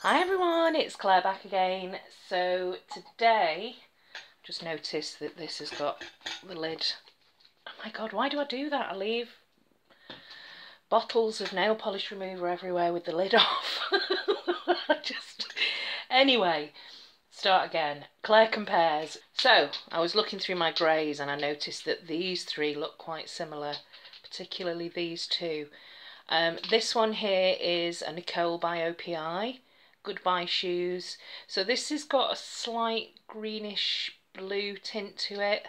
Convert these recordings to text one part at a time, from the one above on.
Hi everyone, it's Claire back again. So today, just noticed that this has got the lid. Oh my god, why do I do that? I leave bottles of nail polish remover everywhere with the lid off. Anyway, start again. Clare Compares. So, I was looking through my greys and I noticed that these three look quite similar, particularly these two. This one here is a Nicole by OPI Goodbye Shoes. So this has got a slight greenish blue tint to it.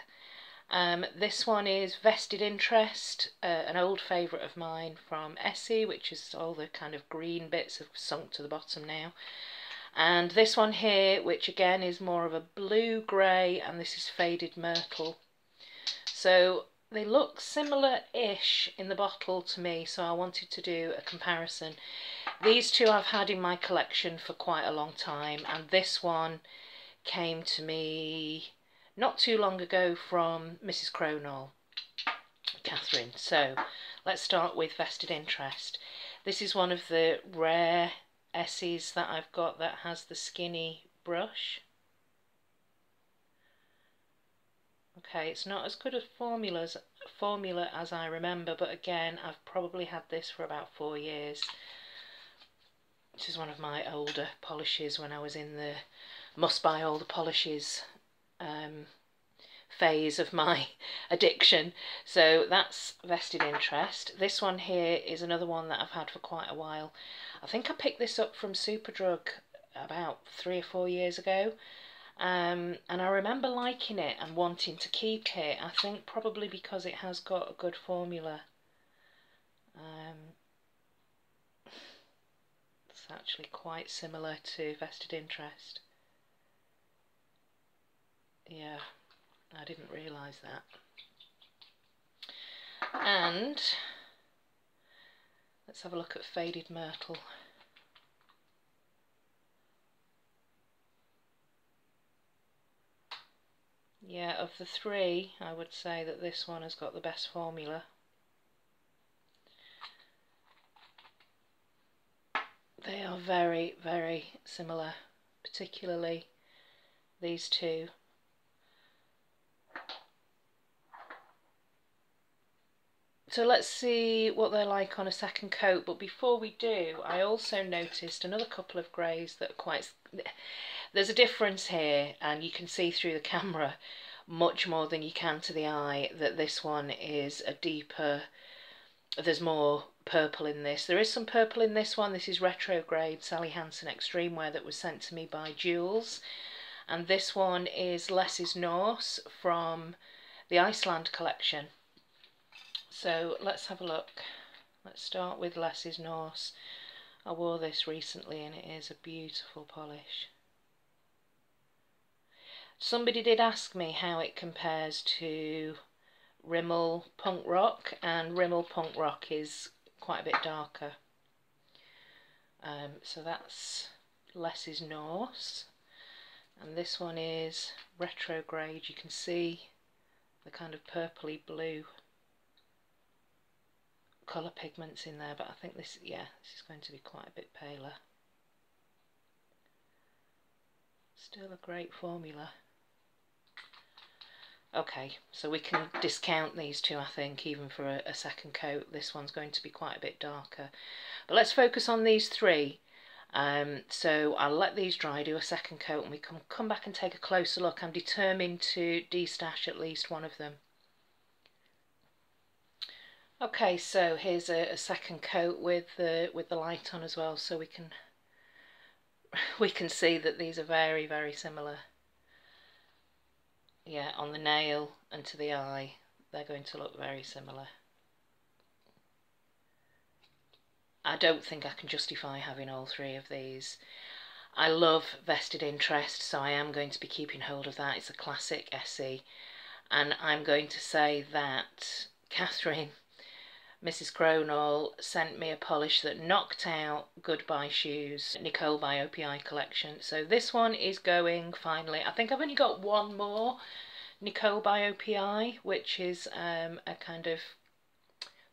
This one is Vested Interest, an old favourite of mine from Essie, which is all the kind of green bits have sunk to the bottom now. And this one here, which again is more of a blue-grey, and this is Faded Myrtle. So they look similar-ish in the bottle to me, so I wanted to do a comparison. These two I've had in my collection for quite a long time, and this one came to me not too long ago from Mrs. Cronall, Catherine. So let's start with Vested Interest. This is one of the rare Essies that I've got that has the skinny brush. Okay, it's not as good a formula as I remember, but again, I've probably had this for about 4 years. This is one of my older polishes when I was in the must buy all the polishes phase of my addiction. So that's Vested Interest. This one here is another one that I've had for quite a while. I think I picked this up from Superdrug about 3 or 4 years ago. And I remember liking it and wanting to keep it. I think probably because it has got a good formula. It's actually quite similar to Vested Interest. Yeah, I didn't realise that. And let's have a look at Faded Myrtle. Yeah, of the three, I would say that this one has got the best formula. They are very, very similar, particularly these two. So let's see what they're like on a second coat, but before we do, I also noticed another couple of greys that are quite... There's a difference here, and you can see through the camera much more than you can to the eye that this one is a deeper... There's more purple in this. There is some purple in this one. This is Retrograde Sally Hansen Extreme Wear that was sent to me by Jules. And this one is Less is Norse from the Iceland collection. So let's have a look. Let's start with Less is Norse. I wore this recently and it is a beautiful polish. Somebody did ask me how it compares to Rimmel Punk Rock, and Rimmel Punk Rock is quite a bit darker. So that's Less is Norse, and this one is Retrograde. You can see the kind of purpley blue colour pigments in there, but I think this, yeah, this is going to be quite a bit paler. Still a great formula. Okay, so we can discount these two, I think, even for a second coat. This one's going to be quite a bit darker. But let's focus on these three. So I'll let these dry, do a second coat, and we can come back and take a closer look. I'm determined to destash at least one of them. Okay, so here's a second coat with the light on as well, so we can see that these are very, very similar. Yeah, on the nail and to the eye, they're going to look very similar. I don't think I can justify having all three of these. I love Vested Interest, so I am going to be keeping hold of that. It's a classic Essie. And I'm going to say that Catherine, Mrs. Cronall, sent me a polish that knocked out Goodbye Shoes, Nicole by OPI collection. So this one is going finally. I think I've only got one more Nicole by OPI, which is a kind of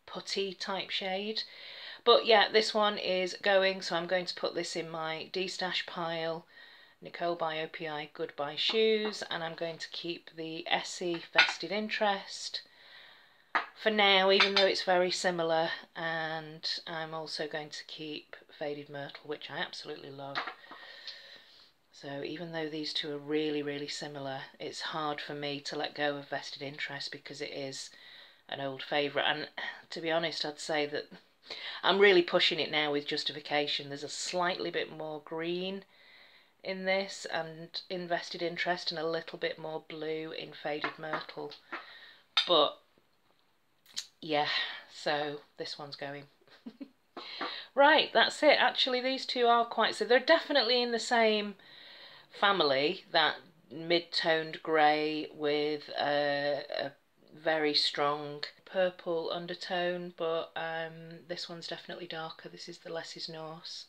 putty type shade. But yeah, this one is going, so I'm going to put this in my de-stash pile. Nicole by OPI Goodbye Shoes, and I'm going to keep the Essie Vested Interest for now, even though it's very similar, and I'm also going to keep Faded Myrtle, which I absolutely love. So even though these two are really, really similar, it's hard for me to let go of Vested Interest because it is an old favourite. And to be honest, I'd say that I'm really pushing it now with Justification. There's a slightly bit more green in this and in Vested Interest, and a little bit more blue in Faded Myrtle. But yeah, so this one's going. Right, that's it. Actually, these two are quite, so they're definitely in the same family, that mid-toned grey with a very strong purple undertone, but this one's definitely darker. This is the Less is Norse,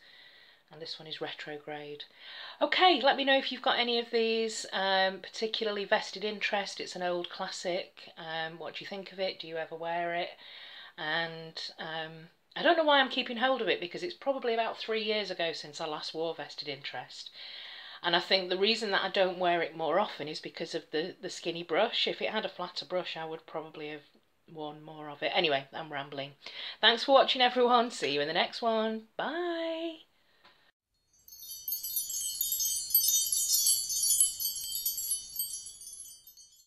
and this one is Retrograde. Okay, let me know if you've got any of these, particularly Vested Interest. It's an old classic. What do you think of it? Do you ever wear it? And I don't know why I'm keeping hold of it, because it's probably about 3 years ago since I last wore Vested Interest. And I think the reason that I don't wear it more often is because of the skinny brush. If it had a flatter brush, I would probably have worn more of it. Anyway, I'm rambling. Thanks for watching, everyone. See you in the next one. Bye.